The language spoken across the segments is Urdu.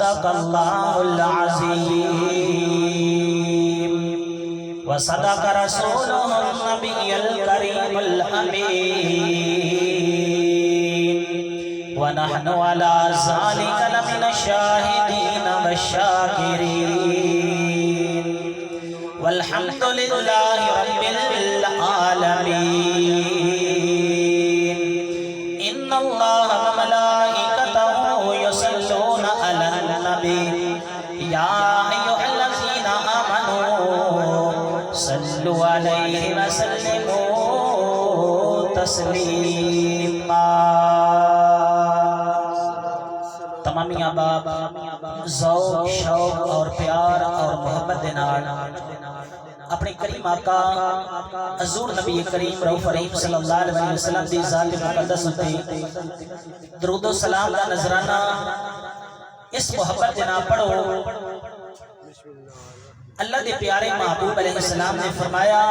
صدق اللہ العظیم وصدق رسولہ النبی الکریم الامین ونحن على ذلك لمن الشاهدين والشاكرين والحمد لله رب العالمين إن الله وملائكته يصلون على النبي يا أيها الذين آمنوا صلوا عليه وسلموا تسليما تمامی آباب ذوق شوق اور پیار اور محبت دینار اپنے کریم آقا حضور نبی کریم رؤوف رحیم صلی اللہ علیہ وسلم دی ذات مقدس تے درود و سلام دا نذرانہ اس محبت دینار پڑھو۔ اللہ دے پیارے محبوب علیہ السلام نے فرمایا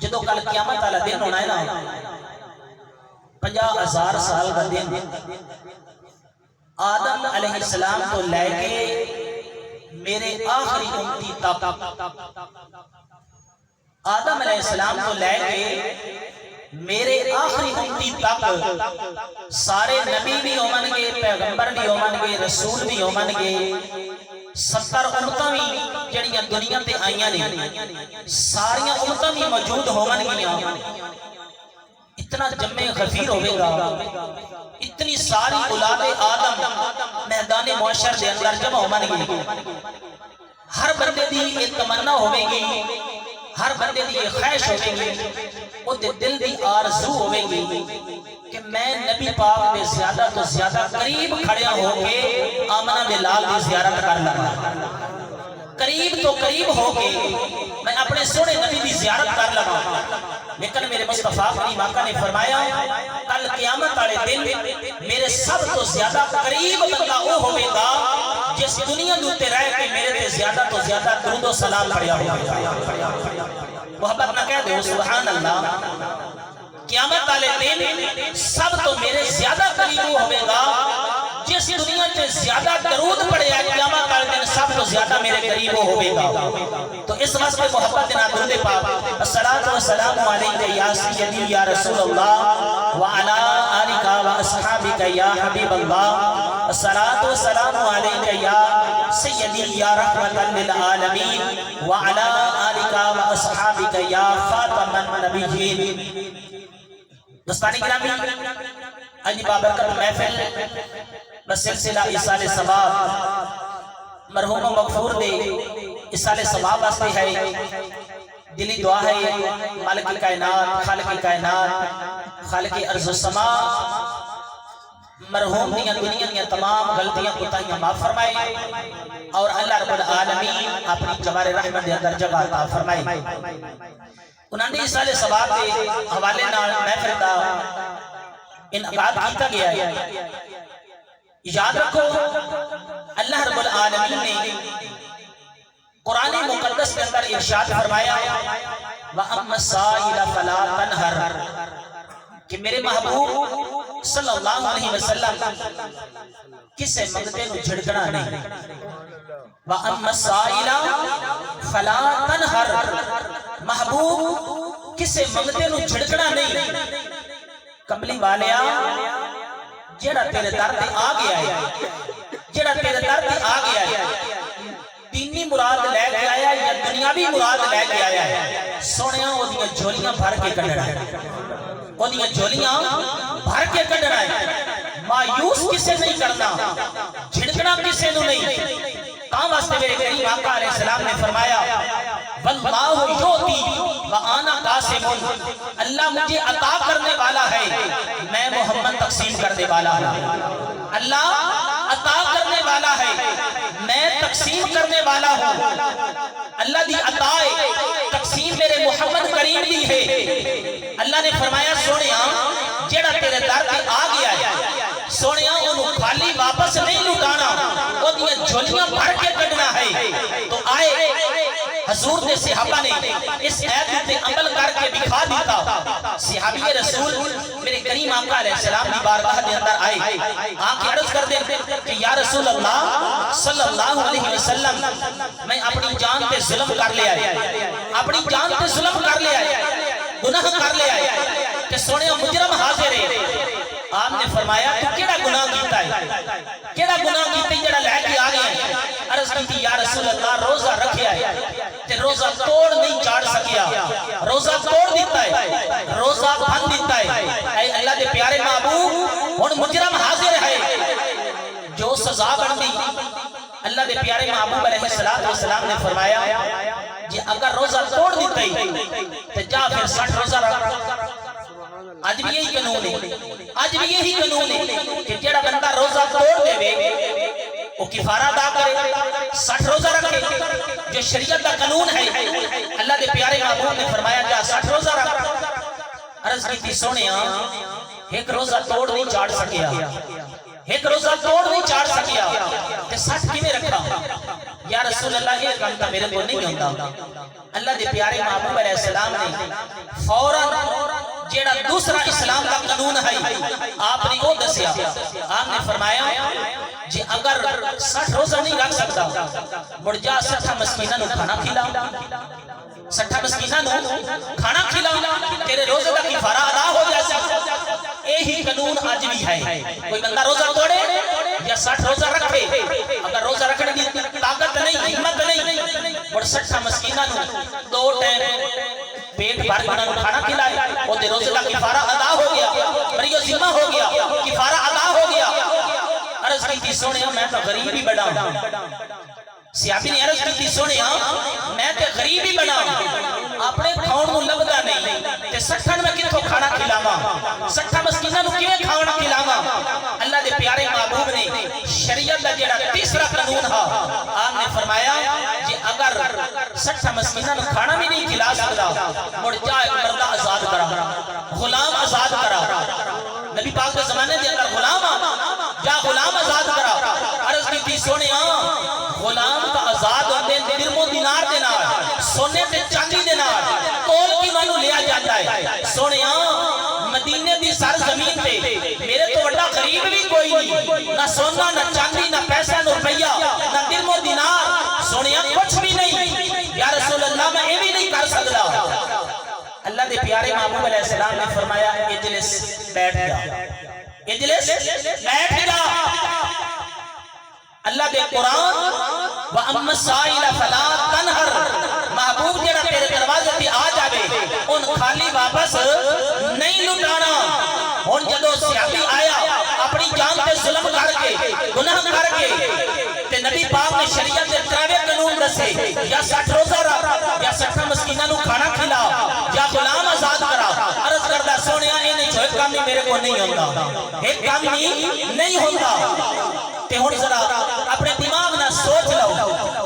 جدو کل قیامت والا دن ہونا ہے نا 50,000 سال کا دن آدم علیہ السلام کو لے کے میرے آخری امتی تک آدم علیہ السلام کو لے کے میرے آخری امتی تک سارے نبی بھی ہومن گے پیغمبر بھی ہومن گے رسول بھی ہومن گے 70 امتاں بھی جڑیاں دنیا تے آئیاں نے ساریاں امتاں بھی موجود ہومن گیاں اتنا جمع غفیر ہوئے گا اتنی ساری اولاد آدم میدان معاشر دے اندر جمع ہومن گی ہر بندے دی ایک تمنا ہوئے گی ہر بندے دی ایک خواہش ہوئے گی وہ دل دی آرزو ہوئے گی کہ میں نبی پاک دے زیادہ تو زیادہ قریب کھڑیا ہو کے آمنہ بلال دی زیارت کر لگا قریب تو قریب ہو کے میں اپنے سونے نبی دی زیارت کر لگا لیکن میرے مصطفیٰ کریم آقا نے فرمایا کل قیامت والے دن میرے سب تو زیادہ قریب بندہ وہ ہوئے گا جس دنیا دوتے رہ کے میرے تے زیادہ تو زیادہ درود و سلام پڑھیا ہوئے گا۔ محبت نہ کہہ دے سبحان اللہ قیامت والے دن سب تو میرے زیادہ قریب ہوئے گا جس دنیا تے زیادہ درود پڑھے ہے قیامت والے دن سب تو زیادہ میرے قریب ہوئے گا۔ تو اس وقت میں محبت دینا درود پاک الصلاۃ والسلام علیک یا سیدی یا رسول اللہ وعلی آلک و اصحابک یا حبیب اللہ الصلاۃ والسلام علیک یا سیدی یا رحمت للعالمین وعلی آلک و اصحابک یا خاتم النبیین۔ دوستانی گرامی آج بابرکت محفل بسلسلہ ایصال ثواب مرحوم مغفور دے ایصال ثواب واسطے ہے دلی دعا ہے مالک کائنات خالق کائنات خالق ارض و سما مرحوم دیاں دنیا دیاں تمام غلطیاں کوتاہیاں معاف فرمائے اور اللہ رب العالمین اپنی جوار رحمت دے اندر جگہ عطا فرمائے۔ انہوں نے ایصال ثواب دے حوالے نال محفل دا انعقاد کیتا گیا ہے۔ یاد رکھو اللہ رب العالمین نے قرآن مقدس کے اندر ارشاد فرمایا وَأَمَّا السَّائِلَ فَلَا تَنْهَرْ کہ میرے محبوب صلی اللہ علیہ وسلم کسے منگتے نو جھڑکنا نہیں۔ وَأَمَّا السَّائِلَ فَلَا تَنْهَرْ محبوب کسے منگتے نو جھڑکنا نہیں۔ کملی والیا جڑا تیرے در تے آ گیا ہے جڑا تیرے در تے آ گیا ہے دینی مراد لے کے آیا یا دنیاوی مراد لے کے آیا ہے سونیاں وہ دیاں جھولیاں بھر کے کڈنا ہے وہ دیاں جھولیاں بھر کے کڈنا ہے مایوس کسے نہیں کرنا جھڑکنا کسے نو نہیں۔ کام واسطے میرے کریم آقا علیہ السلام نے فرمایا واللہ یعطی وانا قاسم اللہ مجھے عطا کرنے والا ہے میں محمد تقسیم کرنے والا ہوں۔ اللہ عطا کرنے والا ہے میں تقسیم کرنے والا ہوں۔ اللہ دی عطا تقسیم میرے محمد کریم دی ہے۔ اللہ نے فرمایا سونیا جیڑا تیرے در تے آ گیا ہے سونیا انہوں خالی واپس نہیں لٹانا وہ دیاں جھولیاں بھر کے کڈنا ہے۔ تو آئے حضور دے صحابہ نے اس ایت تے عمل کر کے دکھا دیتا۔ صحابی رسول میرے کریم آقا علیہ السلام دی بارگاہ دے اندر آئے، آن کے عرض کر دیں کہ یا رسول اللہ صلی اللہ علیہ وسلم میں اپنی جان تے ظلم کر لیا ہے، اپنی جان تے ظلم کر لیا ہے، گناہ کر لیا ہے کہ سونے مجرم حاضر ہے۔ آپ نے فرمایا تو کیڑا گناہ کیتا ہے، کیڑا گناہ کیتا ہے جڑا لے کے آ گیا ہے؟ عرض کی تھی یا رسول اللہ روزہ رکھیا ہے تے روزہ توڑ نہیں چاڑ سکیا، روزہ توڑ دیتا ہے، روزہ بھن دیتا ہے۔ اے اللہ دے پیارے محبوب ہن مجرم حاضر ہے، جو سزا بندی اللہ دے پیارے محبوب علیہ السلام نے فرمایا جی اگر روزہ توڑ دیتا ہے تو جا پھر 60 روزہ رکھ۔ آج بھی یہی قانون ہے، آج بھی یہی قانون ہے کہ جڑا بندہ روزہ توڑ دے وے وہ کفارہ ادا کرے، 60 روزہ رکھے، جو شریعت کا قانون ہے۔ اللہ دے پیارے محبوب نے فرمایا جا 60 روزہ رکھ۔ عرض کی تھی سونیا ایک روزہ توڑ نہیں چاڑ سکیا، ایک روزہ توڑ نہیں چاڑ سکیا کہ 60 کی میں رکھا؟ یا رسول اللہ یہ کام کا میرے کو نہیں ہوتا۔ اللہ دے پیارے محبوب علیہ السلام نے فوراً جیڑا دوسرا اسلام کا قانون ہے آپ نے وہ دسیا، آپ نے فرمایا جی اگر 60 روزہ نہیں رکھ سکتا مڑ جا 60 مسکینہ نو کھانا کھلا، 60 مسکینہ نو کھانا کھلا، تیرے روزے کا کفارہ ادا ہو جائے۔ یہی قانون آج بھی ہے، کوئی بندہ روزہ توڑے یا 60 روزہ رکھے، اگر روزہ رکھنے کی طاقت نہیں، ہمت نہیں، اور 60 مسکینہ نو 2 ٹائم پیٹ بھر کے انہوں کھانا کھلائے، وہ دے روزے کا کفارہ ادا ہو گیا، بریو ذمہ ہو گیا، کفارہ ادا ہو گیا۔ عرض کی تھی سونے میں تو غریب ہی بڑا ہوں، صحابی نے عرض کی تھی سونے میں تو غریب ہی بڑا ہوں، اپنے کھاؤن مو لگتا نہیں تے 60 میں کتھوں کھانا کھلاما، 60 مسکینہ نو کیویں کھانا کھلاما؟ اللہ دے پیارے محبوب نے شریعت دا جڑا تیسرا قانون ہا آپ نے فرمایا جی اگر 60 مسکینہ نو کھانا بھی نہیں کھلا سکتا مڑ جا ایک مردہ آزاد کرا، غلام آزاد کرا۔ نبی پاک کے زمانے دے اندر غلام جا غلام آزاد کرا۔ عرض کی تھی سونے غلام کا آزاد ہوتے درم و دینار دینا، سونے تے چاندی دینا، تول کی مانو لیا جاتا ہے۔ سونے مدینے دی سر زمین تے میرے تو بڑا غریب بھی کوئی نہیں، نہ سونا نہ چاندی نہ پیسہ نہ روپیہ نہ درم و دینار، سونے کچھ بھی نہیں، یا رسول اللہ میں یہ بھی نہیں کر سکتا۔ اللہ دے پیارے محبوب علیہ السلام نے فرمایا اجلس بیٹھ جا، اجلس بیٹھ جا۔ اللہ دے قرآن وَأَمَّ السَّائِلَ فَلَا تَنْهَرْ، محبوب جڑا تیرے دروازے تے آ جاوے ان خالی واپس نہیں لٹانا۔ ہن جدو صحابی آیا اپنی جان تے ظلم کر کے گناہ کر کے تے نبی پاک نے شریعت دے تراوے قانون دسے، یا 60 روزہ رکھ، یا 60 مسکینہ نو کھانا کھلا، یا غلام آزاد کرا۔ عرض کردہ سونیا انہیں جو ایک کام نہیں میرے کو نہیں ہوتا، ایک کام نہیں ہوتا۔ تے ہن ذرا اپنے دماغ نہ سوچ لو،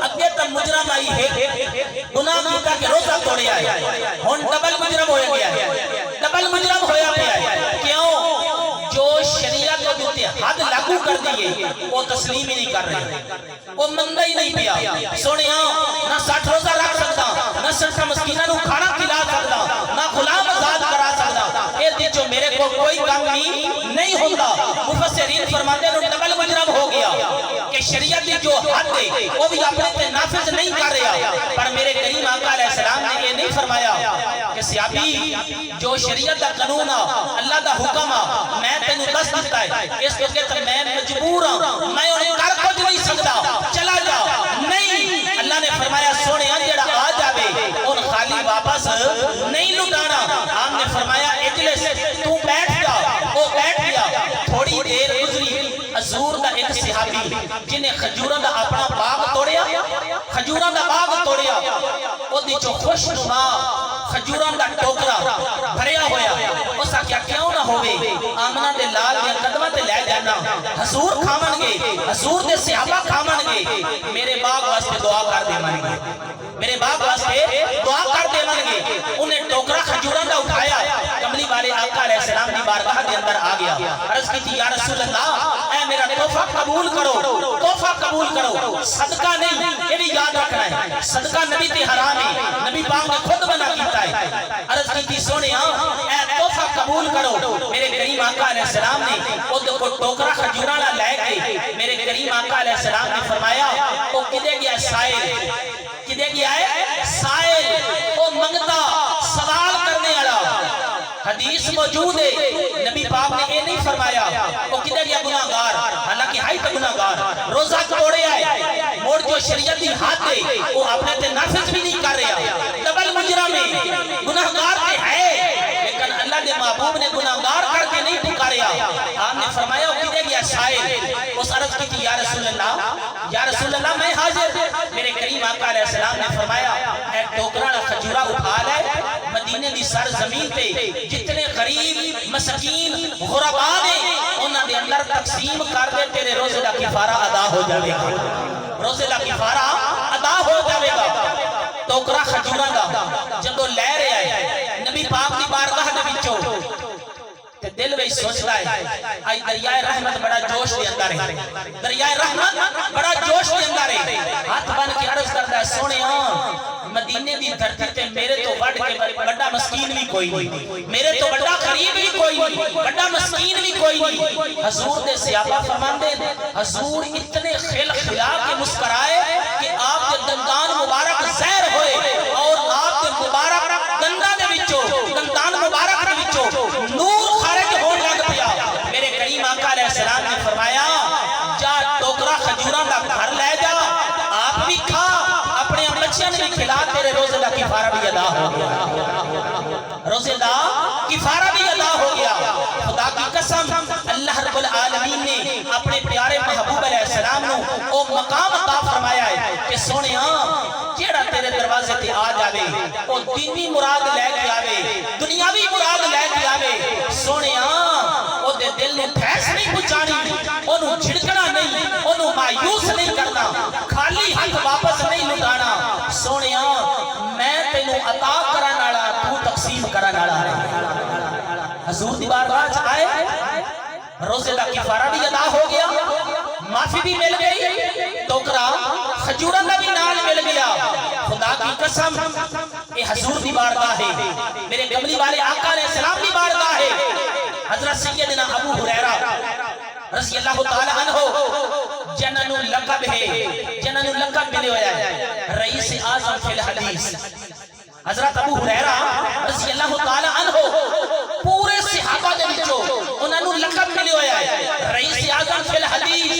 اگے تک مجرم آئی ہے گناہ کیتا کہ روزہ توڑے آئے، ہن ڈبل مجرم ہویا گیا ہے، ڈبل مجرم ہویا گیا ہے۔ کیوں؟ جو شریعت کو دیتے حد لاگو کر دیئے وہ تسلیم ہی نہیں کر رہے، وہ مندہ ہی نہیں پیا۔ سونیا نہ 60 روزہ رکھ سکتا، نہ 60 مسکینہ نو کھانا کھلا سکتا، نہ غلام آزاد کرا سکتا، اے دی جو میرے کو کوئی کام نہیں ہوتا۔ مفسرین فرماتے ہیں ڈبل مجرم ہو گیا کہ شریعت کی جو حد ہے وہ بھی اپنے تے نافذ نہیں کر رہا۔ پر میرے کریم آقا علیہ السلام نے یہ نہیں فرمایا کہ صحابی جو شریعت کا قانون اللہ کا حکم میں تینوں دس دیتا ہے اس کو کہتا میں مجبور ہوں، میں انہیں کر کچھ نہیں سکتا، چلا جا۔ نہیں، اللہ نے فرمایا سونے جڑا آ جاوے ان خالی واپس نہیں لٹانا۔ آپ نے فرمایا اجلس تو بیٹھ جا، وہ بیٹھ گیا۔ تھوڑی دیر گزری، حضور دا ایک صحابی جنہیں خجوراں دا اپنا باغ توڑیا، خجوراں دا باغ توڑیا، وہ دی جو خوشنما خجوراں دا ٹوکرا بھریا ہویا، اس کیا کیوں نہ ہوئے آمنہ دے لال دے قدمہ تے لے جانا، حضور کھامن گے، حضور دے صحابہ کھامن گے، میرے باغ واسطے دعا کر دے من گے، میرے باغ واسطے دعا کر دے من گے۔ انہیں ٹوکرا خجوراں دا اٹھایا، کملی والے آقا علیہ السلام دی بارگاہ دے اندر آ گیا۔ عرض کی تھی یا رسول اللہ اے میرا تحفہ قبول کرو، تحفہ قبول کرو، صدقہ نہیں، یہ بھی یاد رکھنا ہے، صدقہ نبی تے حرام ہے، نبی پاک نے خود منع کیتا ہے۔ عرض کی تھی سونیا اے تحفہ قبول کرو، میرے کریم آقا علیہ السلام نے خود کو ٹوکرا کھجوراں لے کے میرے کریم آقا علیہ السلام نے فرمایا وہ کدے گیا سائل، کدے گیا ہے سائل، وہ منگتا سوال کرنے والا۔ حدیث موجود ہے، نبی پاک نے یہ نہیں فرمایا وہ کدھر گیا گناہگار، حالانکہ ہائی تو گناہگار، روزہ توڑے آئے، موڑ جو شریعت دی حد ہے وہ اپنے تے نافذ بھی نہیں کر رہا، ڈبل مجرم ہے، گناہگار تے ہے، لیکن اللہ دے محبوب نے گناہگار کر کے نہیں پکاریا۔ آپ نے فرمایا وہ کدھر گیا شاعر، اس عرض کی تھی یا رسول اللہ، یا رسول اللہ میں حاضر۔ میرے کریم آقا علیہ السلام نے فرمایا اے ٹوکرا کھجورا اٹھا لے، مدینے دی سر زمین تے جتنے غریب مسکین غربا نے انہاں دے اندر تقسیم کر دے، تیرے روزے دا کفارہ ادا ہو جائے گا، روزے دا کفارہ ادا ہو جائے گا۔ ٹوکرا کھجوراں دا جدوں لے رہا ہے نبی پاک دی بارگاہ دے وچوں تے دل وچ سوچدا ہے اج دریائے رحمت بڑا جوش دے اندر ہے، دریائے رحمت بڑا جوش دے اندر ہے، ہاتھ بن کے عرض کردا ہے سونیا مدینے دی دھرتی تے میرے تو وڈ کے بڑا مسکین بھی کوئی نہیں، میرے تو بڑا غریب بھی کوئی نہیں، بڑا مسکین بھی کوئی نہیں۔ حضور دے صحابہ فرماندے حضور اتنے خل خلا کے مسکرائے کہ آپ کے دندان مبارک زہر ہوئے اور آپ کے مبارک دنداں دے وچوں دندان مبارک دے وچوں نور خارج ہون لگ پیا۔ میرے کریم آقا علیہ السلام نے فرمایا جا ٹوکرا کھجوراں دا گھر لے جا، آپ بھی کھا، اپنے بچیاں نے بھی کھلا، تیرے روزے دا کفارہ بھی ادا ہو گیا، روزے دا کفارہ بھی ادا ہو گیا۔ خدا کی قسم اللہ رب العالمین نے اپنے پیارے محبوب علیہ السلام نو او مقام عطا فرمایا ہے کہ سونیا جیڑا تیرے دروازے تے آ جاوے او دینی مراد لے کے آوے، دنیاوی مراد لے کے آوے، سونیا او دے دل نو ٹھیس نہیں پہنچانی، اونوں جھڑکنا نہیں، اونوں مایوس نہیں کرنا، خالی ہاتھ واپس نہیں لٹانا۔ سونیا میں تینوں عطا کرن والا، تو تقسیم کرن والا ہے۔ حضور دی بارگاہ وچ آئے، روزے دا کفارہ بھی ادا ہو گیا، معافی بھی مل گئی، ٹوکرا کھجوراں دا بھی نال مل گیا۔ خدا کی قسم یہ حضور دی بارگاہ ہے، میرے کملی والے آقا علیہ السلام دی بارگاہ ہے۔ حضرت سیدنا ابو ہریرہ رضی اللہ تعالی عنہ جنن لقب ہے، جنن لقب ملے ہویا ہے رئیس اعظم فی الحدیث۔ حضرت ابو ہریرہ رضی اللہ تعالی عنہ پورے صحابہ دے وچوں انہاں نوں لقب ملے ہویا ہے رئیس اعظم فی الحدیث،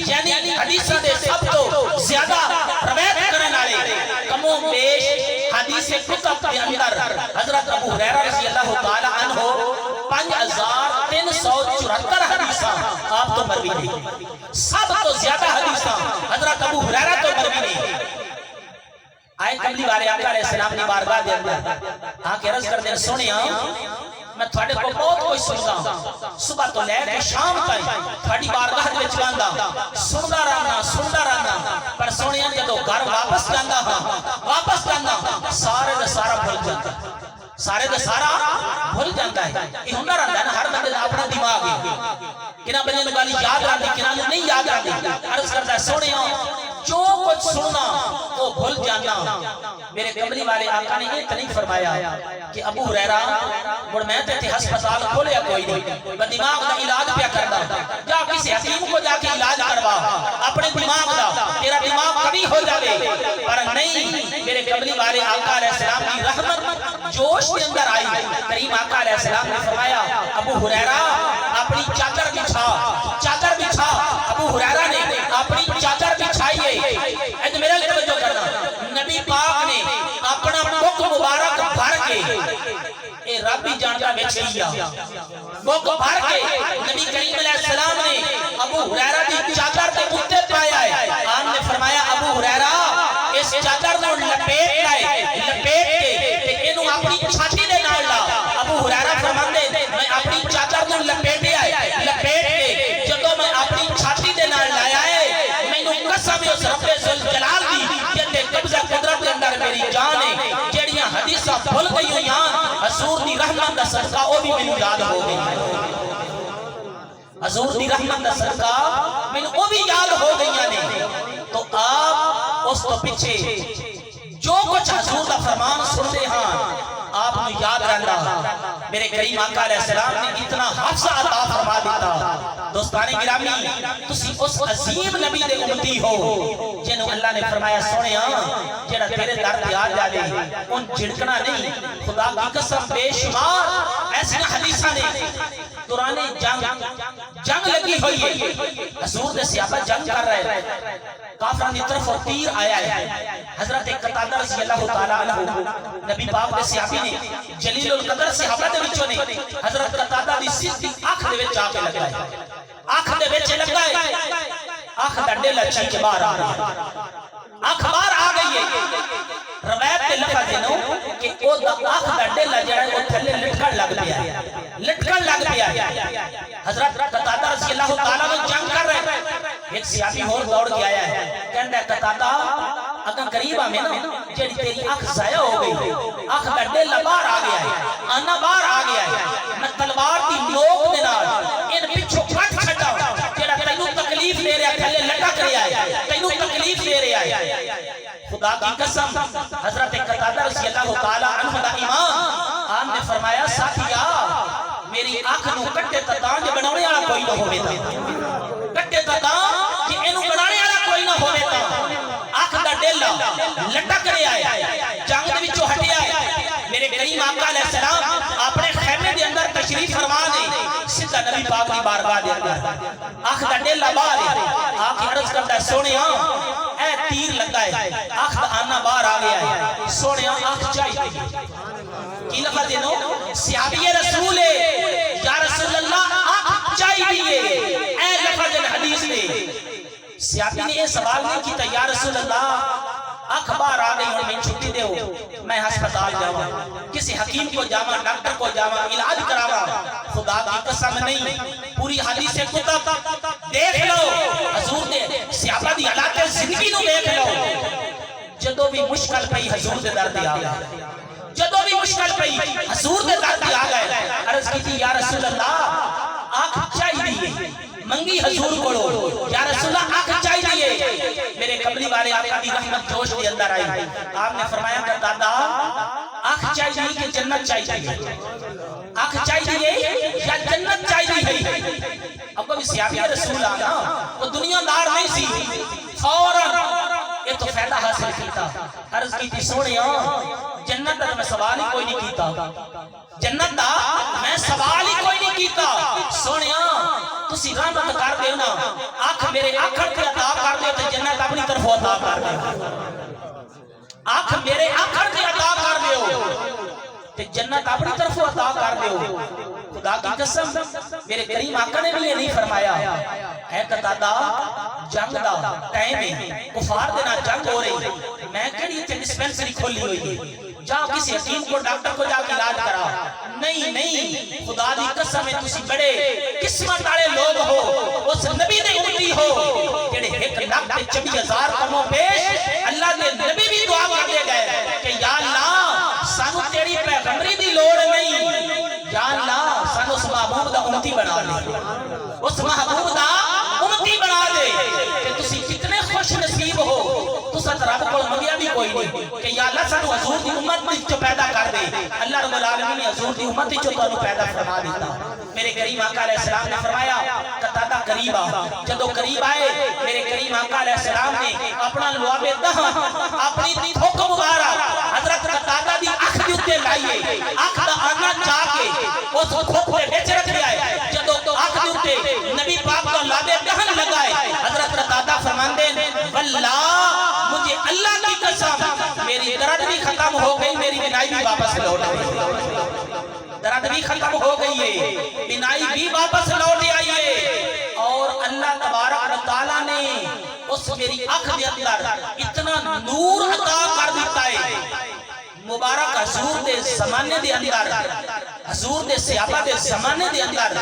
یعنی حدیثاں دے سب تو زیادہ روایت کرن والے، کم و بیش حدیث کتب دے اندر حضرت ابو ہریرہ رضی اللہ تعالی عنہ 5374 حدیثاں آپ تو مروی نہیں، سب تو زیادہ حدیثاں حضرت ابو ہریرہ تو مروی نہیں۔ آئے کملی والے آقا علیہ السلام نے بارگاہ دے اندر آ کے عرض کر دیں سونیا میں تھوڑے کو بہت کوئی سندا، صبح تو لے کے شام تائیں تھوڑی بارگاہ دے وچ آندا، سندا رہنا، پر سونیا جدوں گھر واپس جاندا ہاں، واپس جاندا سارے دا سارا بھول جاندا، سارے دا سارا بھول جاندا ہے۔ یہ ہوندا رہندا ہے نا، ہر بندے دا اپنا دماغ ہے، کنا بندے نوں گل یاد رہندی، کنا نوں نہیں یاد رہندی۔ عرض کردا ہے سونیا جو کچھ سننا وہ بھول جانا۔ میرے کملی والے آقا نے یہ نہیں فرمایا کہ ابو ہریرہ مڑ میں تے ہسپتال کھولیا کوئی نہیں، میں دماغ دا علاج پیا کردا، جا کسی حکیم کو جا کے علاج کروا اپنے دماغ دا، تیرا دماغ کبھی ہو جائے، پر نہیں۔ میرے کملی والے آقا علیہ السلام کی رحمت جوش کے اندر آئی، کریم آقا علیہ السلام نے فرمایا ابو ہریرہ اپنی چادر بچھا، چادر بچھا۔ ابو ہریرہ نے اپنی چادر بچھائی ہے، اے میرے لیے توجہ کرنا، نبی پاک نے اپنا بک مبارک بھر کے، اے رب ہی جانتا بیچ لیا، بک بھر کے نبی کریم علیہ السلام نے ابو ہریرہ کی چادر کے اوپر پایا ہے۔ آپ نے فرمایا ابو ہریرہ اس چادر کو لپیٹ لائے، لپیٹ کے اینو اپنی چھاتی دے نال لا۔ ابو ہریرہ فرماندے میں اپنی چادر کو لپیٹیا ہے، لپیٹ کے جدوں میں اپنی چھاتی دے نال لایا ہے، مینوں قسم اس رب ذوالجلال دی جتے قبضہ قدرت کے اندر میری جان ہے، جڑیاں حدیثاں بھول گئی ہویاں حضور دی رحمت دا صدقہ او بھی مینوں یاد ہو گئی، حضور دی رحمت دا صدقہ میں وہ بھی یاد ہو گئی نے تو آپ اس تو پیچھے جو کچھ حضور دا فرمان سنتے ہاں آپ نے یاد رہندا میرے کریم آقا علیہ السلام نے اتنا حفظہ عطا فرما دیتا دوستانی گرامی تسی اس عظیم نبی دے امتی ہو جنہوں اللہ نے فرمایا سونیا جڑا تیرے در پہ آ جائے ان جھڑکنا نہیں خدا کی قسم بے شمار ایسی حدیثہ نے دوران جنگ لگی ہوئی ہے حضور دے صحابہ جنگ کر رہے ہیں کافران دی طرف تیر آیا ہے حضرت قتادہ رضی اللہ تعالیٰ عنہ نبی پاک دے صحابی نے جلیل القدر صحابہ دے وچوں نے حضرت قتادہ دی سیدھی آنکھ دے وچ آ کے لگا ہے آنکھ دے وچ لگا ہے آنکھ دا ڈیلا چل کے باہر آ گیا آنکھ باہر آ گئی ہے روایت تے لفظ دینو کہ او دا آنکھ دا ڈیلا جڑا ہے او تھلے لٹکن لگ پیا ہے لٹکن لگ پیا ہے حضرت قتادہ رضی اللہ تعالیٰ نے جنگ کر رہے ہیں ایک صحابی اور دوڑ کے آیا ہے کہندا ہے قتادہ اگر قریب آمیں نا جڑی تیری آنکھ ضائع ہو گئی آنکھ دا ڈیلا باہر آ گیا ہے آنا باہر آ گیا ہے میں تلوار دی نوک دے نال ان پچھو کٹ چھڈا جڑا تینوں تکلیف دے رہا تھلے لٹک رہا ہے تینوں تکلیف دے رہا ہے خدا کی قسم حضرت قتادہ رضی اللہ تعالیٰ عنہ دا امام آپ نے فرمایا ساتھیا میری آنکھ نو کٹے تتان جو بنانے والا کوئی نہ ہوئے تا کٹے تتان کہ انہوں بنانے والا کوئی نہ ہوئے تا آنکھ دا ڈیلا لٹک رہا ہے جنگ دے وچوں ہٹیا ہے میرے کریم آقا علیہ السلام اپنے خیمے دے اندر تشریف فرما دے سیدھا نبی پاک کی بارگاہ دے اندر آنکھ دا ڈیلا باہر ہے آنکھ عرض کرتا ہے سونیا اے تیر لگا ہے آنکھ دا آنا باہر آ گیا ہے سونیا آنکھ چاہیے کی لفظ دینو صحابی رسول یا رسول اللہ آنکھ چاہیے اے لفظ حدیث نے صحابی نے یہ سوال نہیں کیتا یا رسول اللہ آنکھ باہر آ گئی اور میں چھٹی دے ہو میں ہسپتال جاؤں کسی حکیم کو جاؤں ڈاکٹر کو جاؤں علاج کراؤں خدا کی قسم نہیں پوری حدیث کتب دیکھ لو حضور دے صحابہ دی حالات زندگی نو دیکھ لو جدو بھی مشکل پئی حضور دے درد آ گئے جدو بھی مشکل پئی حضور دے درد آ گئے عرض کی تھی یا رسول اللہ آنکھ چاہیے منگی حضور پڑھو یا رسول اللہ آنکھ چاہیے میرے قبلی والے آقا دی رحمت جوش دے اندر آئی آپ نے فرمایا کہ دادا آنکھ چاہیے کہ جنت چاہیے آنکھ چاہیے یا جنت چاہیے اب کوئی صحابی رسول آنا وہ دنیا دار نہیں سی فوراً یہ تو فائدہ حاصل کیتا عرض کی تھی سونیا جنت دا میں سوال ہی کوئی نہیں کیتا جنت دا میں سوال ہی کوئی نہیں کیتا سونیا تسی رحمت کر دیو نا آنکھ میرے آنکھڑ کے عطا کر دیو تو جنت اپنی طرف عطا کر دیو آنکھ میرے آنکھڑ کے عطا کر دیو تو جنت اپنی طرف عطا کر دیو خدا کی قسم میرے کریم آقا نے بھی یہ نہیں فرمایا اے قتادہ جنگ دا ٹائم ہے کفار دینا جنگ ہو رہی میں کہڑی تے ڈسپینسری کھولی ہوئی ہے جا کسی حکیم کو ڈاکٹر کو جا کے علاج کرا نہیں خدا دی قسم ہے تسی بڑے قسمت والے لوگ ہو اس نبی دے امتی ہو جڑے 1,24,000 کموں پیش اللہ دے نبی بھی دعا کرتے گئے کہ یا اللہ سانو تیری پیغمبری دی لوڑ نہیں یا اللہ سانو اس محبوب دا امتی بنا دے اس محبوب دا امتی بنا دے کہ تسی کتنے خوش نصیب ہو تسا رب کو منگیا بھی کوئی نہیں کہ یا اللہ سانو حضور دی امت جو پیدا کر دے اللہ رب العالمین نے حضور دی امت جو تانوں پیدا فرما دیتا میرے کریم آقا علیہ السلام نے فرمایا قتادہ قریب آ جدو قریب آئے میرے کریم آقا علیہ السلام نے اپنا لعاب دہاں اپنی تھوک مبارک حضرت قتادہ دی آنکھ دی اتے لائیے آنکھ دا آنا چاہ کے اس تھوک پہ بیچ رکھ دیا ہے جدو آنکھ دی اتے نبی پاک کا لعاب دہاں لگائے حضرت قتادہ فرماندے واللہ مجھے اللہ کی قسم میری درد بھی ختم ہو گئی میری بینائی بھی واپس لوٹ آئی درد بھی ختم ہو گئی ہے بینائی بھی واپس لوٹ آئی ہے اور اللہ تبارک و تعالیٰ نے اس میری آنکھ دے اندر اتنا نور عطا کر دیتا ہے مبارک حضور دے زمانے دے اندر حضور دے صحابہ دے زمانے دے اندر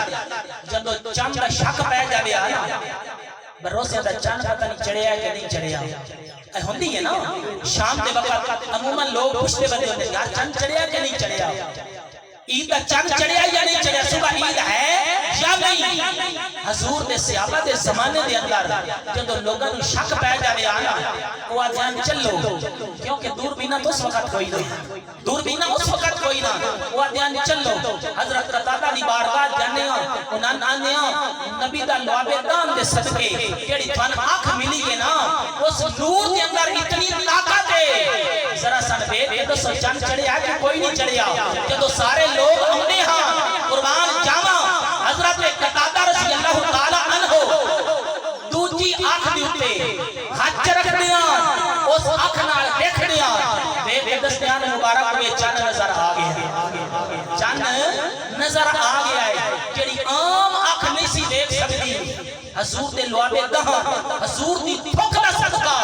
جدو چند شک پہ جاوے آیا بروسے دا چند پتہ نہیں چڑھیا کہ نہیں چڑھیا اے ہوندی ہے نا شام دے وقت عموماً لوگ پوچھتے بندے ہوتے یار چند چڑھیا کہ نہیں چڑھیا عید دا چند چڑھیا یا نہیں چڑھیا، صبح عید ہے یا نہیں؟ حضور دے صحابہ دے زمانے دے اندر جدو لوگوں نے شک پہ جاوے آنا وہ آدھیان چلو، کیونکہ دور بینا تو اس وقت کوئی نہیں، دور بینا اس وقت کوئی نہ، وہ آدھیان چلو حضرت قطادہ دی بارگاہ جانے ہاں انہاں آنے ہاں نبی دا لعاب دان دے صدقے کیڑی تھوان آنکھ ملی ہے نا اس نور دے اندر اتنی طاقت ہے، ذرا سن بیت کہ تو چند چڑھیا کہ کوئی نہیں چڑھیا، جدو سارے لوگ آنے ہاں قربان جاواں حضرت قطادہ رضی اللہ تعالیٰ عنہ دوجی آنکھ دی اٹھے ہاتھ رکھ دیا اس آنکھ نال دیکھ دیا بے دستیان مبارک میں چند نظر آ گیا، چند نظر آ گیا ہے جڑی عام آنکھ نہیں سی دیکھ سکتی، حضور دے لعاب دہاں حضور دی تھوک دا صدقہ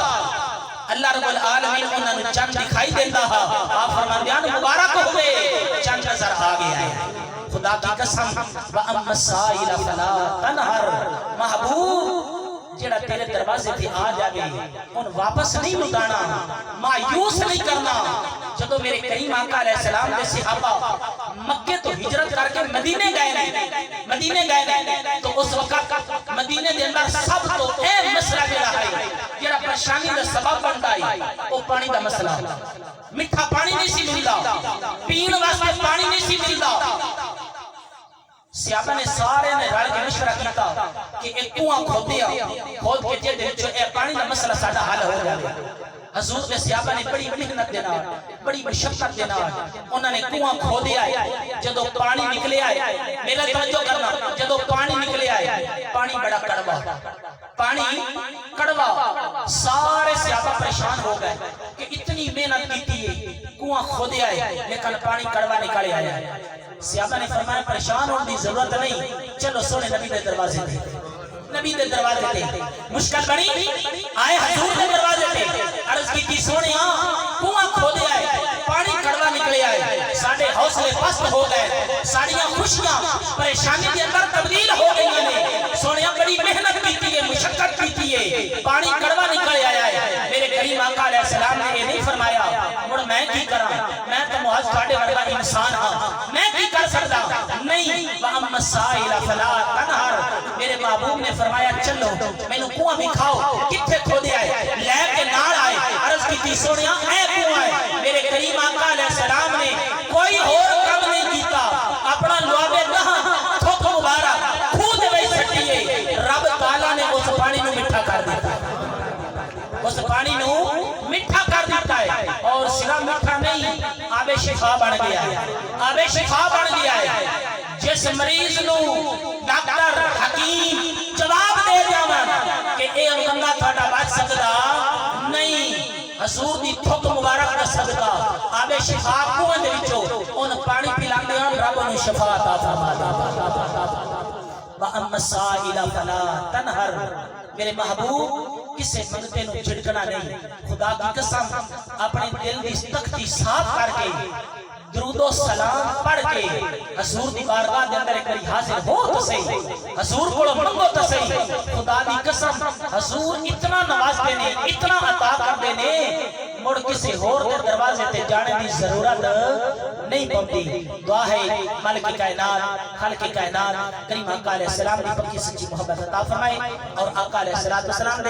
اللہ رب العالمین انہاں نے چند دکھائی دیتا ہے، آپ فرماندیان مبارک ہوئے چند نظر آ گیا ہے۔ خدا کی قسم وَأَمَّا السَّائِلَ فَلَا تَنْهَرْ، محبوب جڑا تیرے دروازے پہ آ جاوے ان واپس نہیں لٹانا، مایوس نہیں کرنا۔ جدو میرے کریم آقا علیہ السلام دے صحابہ مکے تو ہجرت کر کے مدینے گئے تو اس وقت مدینے دے اندر سب تو اہم مسئلہ جڑا ہے جڑا پریشانی دا سبب بنتا ہے وہ پانی دا مسئلہ، میٹھا پانی نہیں سی ملتا، پین واسطے پانی نہیں سی ملتا۔ صحابہ نے سارے نے رل کے مشورہ کیتا کہ ایک کنواں کھود دیا، کھود کے جے دے وچوں اے پانی دا مسئلہ ساڈا حل ہو جائے۔ حضور دے صحابہ نے بڑی محنت دینا، بڑی مشقت دینا، انہوں نے کنواں کھودیا ہے، جدو پانی نکلے آئے میرا توجہ کرنا، جدو پانی نکلے آئے پانی بڑا کڑوا، پانی کڑوا، سارے صحابہ پریشان ہو گئے کہ اتنی محنت کیتی ہے، کنواں کھودیا ہے لیکن پانی کڑوا نکلے آیا ہے۔ صحابہ نے فرمایا پریشان ہونے دی ضرورت نہیں، چلو سونے نبی دے دروازے تھے، نبی دے دروازے تھے، مشکل بنی آئے حضور دے دروازے تھے، عرض کی تھی سونے کنواں کھودے آئے پانی کڑوا نکلے آئے، ساڑھے حوصلے پست ہو گئے، ساڑھیاں خوشیاں پریشانی دے اندر تبدیل ہو گئی ہیں، سونیاں بڑی محنت کیتی ہے، مشقت کیتی ہے، پانی کڑوا نکلے آیا ہے۔ میرے کریم آقا علیہ السلام نے یہ نہیں فرمایا مڑ میں کی کرا، میں تو محض ساڑھے ورگا انسان ہاں، میں کی کر سکتا نہیں، وَأَمَّا السَّائِلَ فَلَا تَنْهَرْ، میرے محبوب نے فرمایا چلو میں نے کنواں دکھاؤ کتھے کھودے آئے، لے کے نال آئے، عرض کی تھی سونیاں اے کنواں ہے۔ میرے کریم آقا علیہ السلام نے کوئی اور کم نہیں کیتا، اپنا لعاب دہاں تھوک مبارک خود وہی سٹیے، رب تعالیٰ نے اس پانی نو مٹھا کر دیتا ہے، اس پانی نو مٹھا کر دیتا ہے، اور صرف مٹھا نہیں آب شفا بن گیا ہے، آب شفا بن گیا ہے۔ جس مریض نو ڈاکٹر حکیم جواب دے جاواں کہ اے بندہ تھوڑا بچ سکدا نہیں، حضور دی تھوک مبارک دا صدقہ آب شفا کنویں دے وچوں ان پانی پلاندے ہن رب نو شفا عطا فرماتا۔ وَأَمَّا السَّائِلَ فَلَا تَنْهَرْ، میرے محبوب کسے منگتے نو جھڑکنا نہیں، خدا کی قسم اپنے دل دی تختی صاف کر کے درود و سلام پڑھ کے حضور دی بارگاہ دے اندر ایک حاضر ہو تو صحیح، حضور کو منگو تو صحیح، خدا دی قسم حضور اتنا نواز دینے، اتنا عطا کر دینے، مڑ کسی اور دے دروازے تے جانے دی ضرورت نہیں پڑتی۔ دعا ہے مالک کائنات خالق کائنات کریم آقا علیہ السلام دی پکی سچی محبت عطا فرمائے، اور آقا علیہ السلام